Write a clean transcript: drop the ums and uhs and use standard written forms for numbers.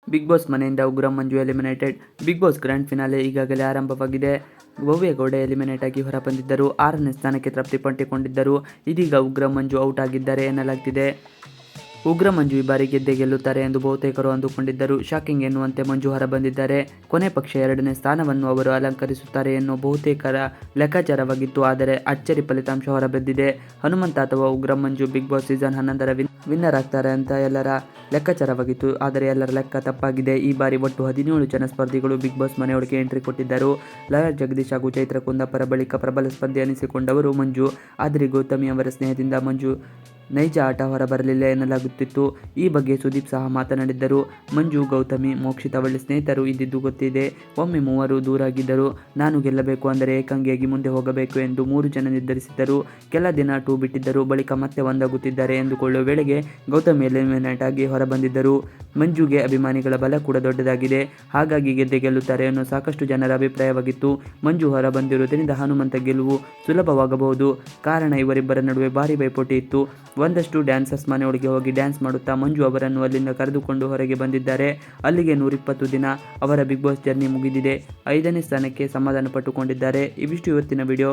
Big Boss ಮನೆಯಿಂದ Ugramm Manju eliminated. Bigg Boss grand finale ಈಗಾಗಲೇ ಆರಂಭವಾಗಿದೆ. ಭವ್ಯ ಗೌಡ ಎಲಿಮಿನೇಟ್ ಆಗಿ ಹೊರಬಂದಿದ್ದರು. 6ನೇ ಸ್ಥಾನಕ್ಕೆ ತೃಪ್ತಿ ಪಟ್ಟಿಕೊಂಡಿದ್ದರು. ಇದೀಗ ಉಗ್ರಂ ಮಂಜು ಔಟ್ ಆಗಿದ್ದಾರೆ ಎನ್ನಲಾಗ್ತಿದೆ. ಉಗ್ರ ಮಂಜು ಈ ಬಾರಿ ಗೆದ್ದೇ ಗೆಲ್ಲುತ್ತಾರೆ ಎಂದು ಬಹುತೇಕರು ಅಂದುಕೊಂಡಿದ್ದರು. ಶಾಕಿಂಗ್ ಎನ್ನುವಂತೆ ಮಂಜು ಹೊರಬಂದಿದ್ದಾರೆ. ಕೊನೆ ಪಕ್ಷ 2ನೇ ಸ್ಥಾನವನ್ನು ಅವರು ಅಲಂಕರಿಸುತ್ತಾರೆ ಎನ್ನುವ ಬಹುತೇಕರ ಲೆಕ್ಕಾಚಾರವಾಗಿತ್ತು. ಆದರೆ ಅಚ್ಚರಿ ಫಲಿತಾಂಶ ಹೊರಬಿದ್ದಿದೆ. ಹನುಮಂತ ಅಥವಾ ಉಗ್ರಂ ಮಂಜು ಬಿಗ್ ಬಾಸ್ ಸೀಸನ್ 11ರ ವಿನ್ನರ್ ಆಗ್ತಾರೆ ಅಂತ ಎಲ್ಲರ ಲೆಕ್ಕಾಚಾರವಾಗಿತ್ತು. ಆದರೆ ಎಲ್ಲರ ಲೆಕ್ಕ ತಪ್ಪಾಗಿದೆ. ಈ ಬಾರಿ ಒಟ್ಟು 17 ಜನ ಸ್ಪರ್ಧಿಗಳು ಬಿಗ್ ಬಾಸ್ ಮನೆಯೊಳಗೆ ಎಂಟ್ರಿ ಕೊಟ್ಟಿದ್ದರು. ಲಾಯರ್ ಜಗದೀಶ್ ಹಾಗೂ ಚೈತ್ರ ಕುಂದಾಪುರ ಬಳಿಕ ಪ್ರಬಲ ಸ್ಪರ್ಧಿ ಅನಿಸಿಕೊಂಡವರು ಮಂಜು. ಆದರೆ ಗೌತಮಿ ಅವರ ಸ್ನೇಹದಿಂದ ಮಂಜು ನೈಜ ಆಟ ಹೊರಬರಲಿಲ್ಲ ಎನ್ನಲಾಗುತ್ತಿತ್ತು. ಈ ಬಗ್ಗೆ ಸುದೀಪ್ ಸಹ ಮಾತನಾಡಿದ್ದರು. ಮಂಜು, ಗೌತಮಿ, ಮೋಕ್ಷಿತಾ ಒಳ್ಳೆ ಸ್ನೇಹಿತರು ಇದ್ದಿದ್ದು ಗೊತ್ತಿದೆ. ಒಮ್ಮೆ ಮೂವರು ದೂರಾಗಿದ್ದರು. ನಾನು ಗೆಲ್ಲಬೇಕು ಅಂದರೆ ಏಕಾಂಗಿಯಾಗಿ ಮುಂದೆ ಹೋಗಬೇಕು ಎಂದು 3 ಜನ ನಿರ್ಧರಿಸಿದ್ದರು. ಕೆಲ ದಿನ ಟೂ ಬಿಟ್ಟಿದ್ದರು. ಬಳಿಕ ಮತ್ತೆ ಒಂದಾಗುತ್ತಿದ್ದಾರೆ ಎಂದುಕೊಳ್ಳುವ ವೇಳೆಗೆ ಗೌತಮಿ ಎಲಿಮಿನೇಟ್ ಆಗಿ ಹೊರಬಂದಿದ್ದರು. ಮಂಜುಗೆ ಅಭಿಮಾನಿಗಳ ಬಲ ಕೂಡ ದೊಡ್ಡದಾಗಿದೆ. ಹಾಗಾಗಿ ಗೆದ್ದೇ ಗೆಲ್ಲುತ್ತಾರೆ ಅನ್ನೋ ಸಾಕಷ್ಟು ಜನರ ಅಭಿಪ್ರಾಯವಾಗಿತ್ತು. ಮಂಜು ಹೊರ ಬಂದಿರುವುದರಿಂದ ಹನುಮಂತ ಗೆಲುವು ಸುಲಭವಾಗಬಹುದು. ಕಾರಣ ಇವರಿಬ್ಬರ ನಡುವೆ ಭಾರಿ ಪೈಪೋಟಿ ಇತ್ತು. ಒಂದಷ್ಟು ಡ್ಯಾನ್ಸರ್ಸ್ ಮನೆಯೊಳಗೆ ಹೋಗಿ ಡ್ಯಾನ್ಸ್ ಮಾಡುತ್ತಾ ಮಂಜು ಅವರನ್ನು ಅಲ್ಲಿಂದ ಕರೆದುಕೊಂಡು ಹೊರಗೆ ಬಂದಿದ್ದಾರೆ. ಅಲ್ಲಿಗೆ 120 ದಿನ ಅವರ ಬಿಗ್ ಬಾಸ್ ಜರ್ನಿ ಮುಗಿದಿದೆ. 5ನೇ ಸ್ಥಾನಕ್ಕೆ ಸಮಾಧಾನ ಪಟ್ಟುಕೊಂಡಿದ್ದಾರೆ. ಇವಿಷ್ಟು ಇವತ್ತಿನ ವಿಡಿಯೋ.